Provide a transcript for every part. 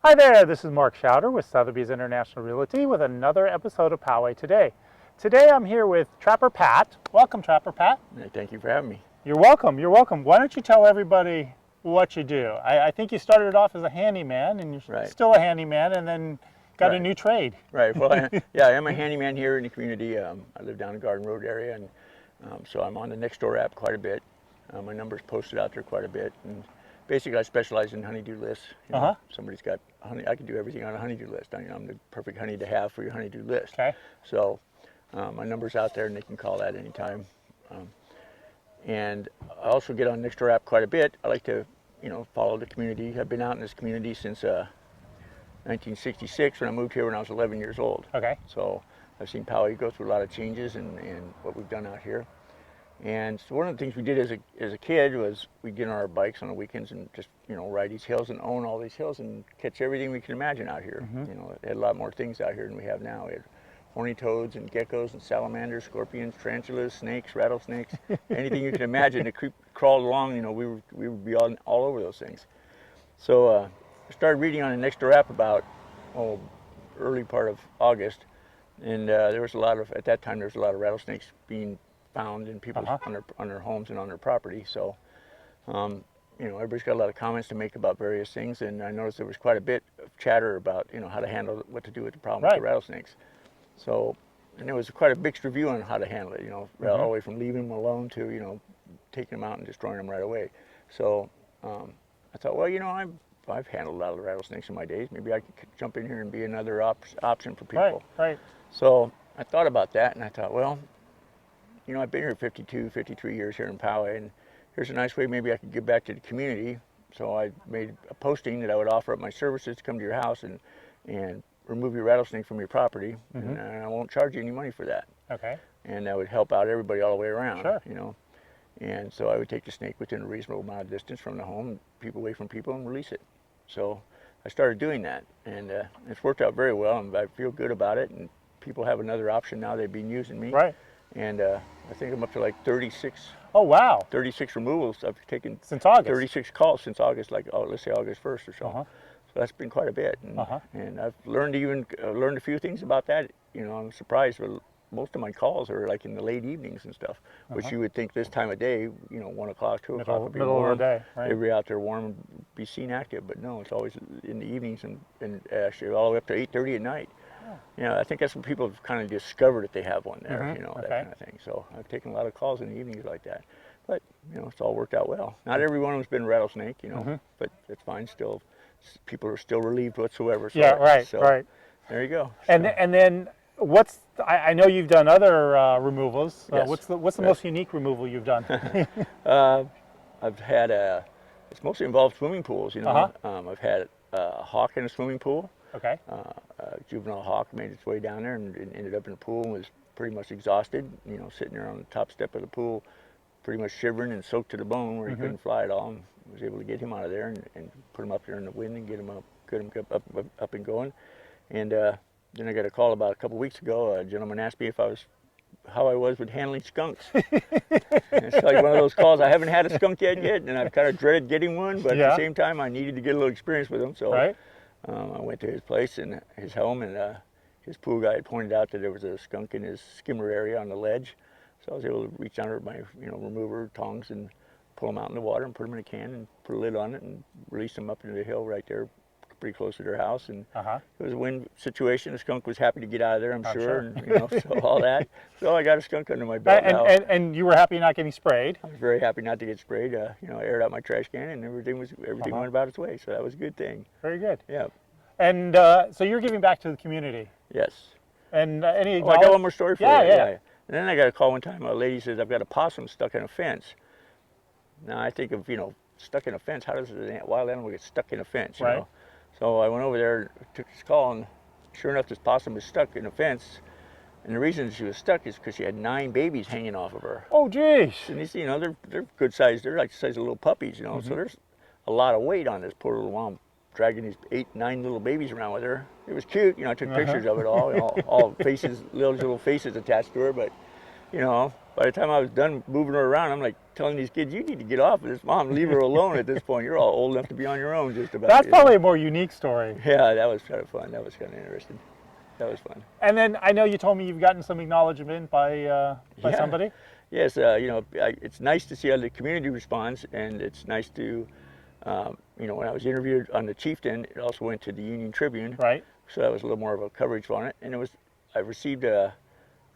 Hi there, this is Mark Schauder with Sotheby's International Realty with another episode of Poway Today. Today I'm here with Trapper Pat. Welcome, Trapper Pat. Hey, thank you for having me. You're welcome, you're welcome. Why don't you tell everybody what you do? I think you started off as a handyman and you're Right. still a handyman and then got a Right. new trade. Right. Well, I am a handyman here in the community. I live down the Garden Road area, and so I'm on the Nextdoor app quite a bit. My number's posted out there quite a bit, and basically I specialize in honeydew lists. Somebody's got honey, I can do everything on a honeydew list. I'm the perfect honey to have for your honeydew list. Okay. So my number's out there, and they can call that anytime. And I also get on Nextdoor app quite a bit. I like to, follow the community. I've been out in this community since 1966 when I moved here when I was 11 years old. Okay. So I've seen Poway go through a lot of changes and what we've done out here. And so one of the things we did as a kid was we'd get on our bikes on the weekends and just ride these hills and own all these hills and catch everything we can imagine out here. It had a lot more things out here than we have now. We had horny toads and geckos and salamanders, scorpions, tarantulas, snakes, rattlesnakes, anything you can imagine that crawled along. We would be all over those things. So I started reading on the Nextdoor app about early part of August, and there was at that time there was a lot of rattlesnakes being found in people's on their homes and on their property. So everybody's got a lot of comments to make about various things, and I noticed there was quite a bit of chatter about how to handle what to do with the problem with the rattlesnakes. So, and there was quite a mixed review on how to handle it. All the way from leaving them alone to taking them out and destroying them right away. So I thought, well, I've handled a lot of rattlesnakes in my days. Maybe I could jump in here and be another option for people. Right. So I thought about that, and I thought, well, I've been here 52, 53 years here in Poway, and here's a nice way maybe I could give back to the community. So I made a posting that I would offer up my services to come to your house and remove your rattlesnake from your property, and I won't charge you any money for that. Okay. And that would help out everybody all the way around. Sure. And so I would take the snake within a reasonable amount of distance from the home, people away from people, and release it. So I started doing that, and it's worked out very well, and I feel good about it. And people have another option now. They've been using me. Right. And I think I'm up to like 36. Oh, wow. 36 removals. I've taken Since August. 36 calls since August, let's say August 1st or so. So that's been quite a bit, and I've learned learned a few things about that. I'm surprised. Most of my calls are like in the late evenings and stuff, which you would think this time of day, 1 o'clock, 2 o'clock would be middle warm. of the day, right. They'd be out there warm and be seen active, but no, it's always in the evenings and actually all the way up to 8:30 at night. I think that's when people have kind of discovered that they have one there, that kind of thing. So I've taken a lot of calls in the evenings like that, but it's all worked out well. Not every one of them's been rattlesnake, but it's fine still. People are still relieved whatsoever. So, Right. There you go. And then I know you've done other removals. Yes. What's the most unique removal you've done? I've had it's mostly involved swimming pools. I've had a hawk in a swimming pool. Okay. A juvenile hawk made its way down there and ended up in the pool and was pretty much exhausted. Sitting there on the top step of the pool, pretty much shivering and soaked to the bone where he couldn't fly at all. And was able to get him out of there and put him up there in the wind and get him up and going. And then I got a call about a couple weeks ago. A gentleman asked me how I was with handling skunks. It's like one of those calls. I haven't had a skunk yet, and I've kind of dreaded getting one, but at the same time, I needed to get a little experience with them. So I went to his place and his home, and his pool guy had pointed out that there was a skunk in his skimmer area on the ledge. So I was able to reach under my remover tongs and pull them out in the water and put them in a can and put a lid on it and release them up into the hill right there, pretty close to their house. And it was a win situation. The skunk was happy to get out of there, I'm sure. And so all that. So I got a skunk under my belt now. And you were happy not getting sprayed. I was very happy not to get sprayed. I aired out my trash can, and everything went about its way. So that was a good thing. Very good. Yeah. And so you're giving back to the community. Yes. And I got one more story for you. Yeah. And then I got a call one time. A lady says, I've got a possum stuck in a fence. Now I think of, stuck in a fence. How does a wild animal get stuck in a fence? You know? So I went over there, took this call, and sure enough, this possum was stuck in a fence. And the reason she was stuck is because she had 9 babies hanging off of her. Oh, geez. And these, they're good sized. They're like the size of little puppies, So there's a lot of weight on this poor little mom, dragging these 8, 9 little babies around with her. It was cute, I took pictures of it all faces, little faces attached to her, but by the time I was done moving her around, I'm like telling these kids, you need to get off of this, Mom. Leave her alone at this point. You're all old enough to be on your own, just about. That's you know? probably a more unique story. Yeah, that was kind of fun. That was kind of interesting. That was fun. And then I know you told me you've gotten some acknowledgement by Yeah. somebody. Yes, it's nice to see how the community responds, and it's nice to, when I was interviewed on the Chieftain, it also went to the Union Tribune. Right. So that was a little more of a coverage on it, and I received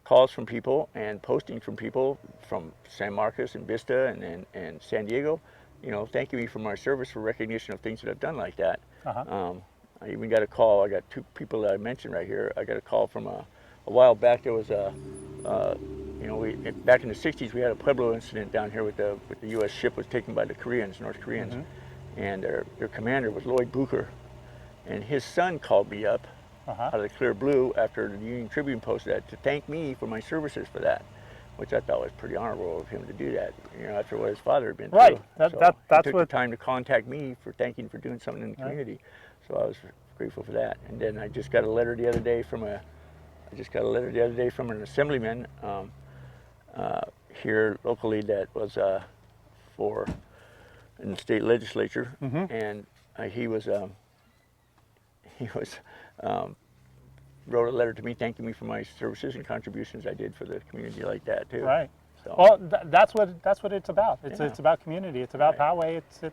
calls from people and postings from people from San Marcos and Vista and San Diego, thanking me for my service, for recognition of things that I've done like that. Uh-huh. I even got a call. I got two people that I mentioned right here. I got a call from a while back. There was back in the '60s, we had a Pueblo incident down here with the U.S. ship was taken by the Koreans, North Koreans, and their commander was Lloyd Bucher, and his son called me up out of the clear blue after the Union Tribune posted that to thank me for my services for that, which I thought was pretty honorable of him to do that. After what his father had been through. Right. So That's he took what. the time to contact me for thanking for doing something in the community. So I was grateful for that. And then I just got a letter the other day from an assemblyman here locally that was in the state legislature, and he wrote a letter to me thanking me for my services and contributions I did for the community like that too. Right. So, Well, that's what it's about. It's Yeah. it's about community. It's about Poway. It's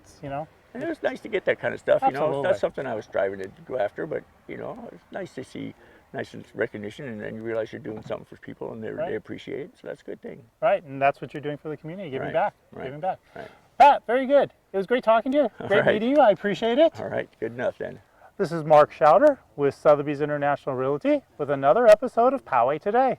and it was nice to get that kind of stuff. It's Absolutely. not something I was striving to go after, but it's nice to see nice recognition, and then you realize you're doing something for people, and they appreciate it. So that's a good thing. right, and that's what you're doing for the community, giving Right, back, right, giving back. right. Pat, very good. It was great talking to you. Great right. meeting you. I appreciate it. All right, good enough then. This is Mark Schauder with Sotheby's International Realty with another episode of Poway Today.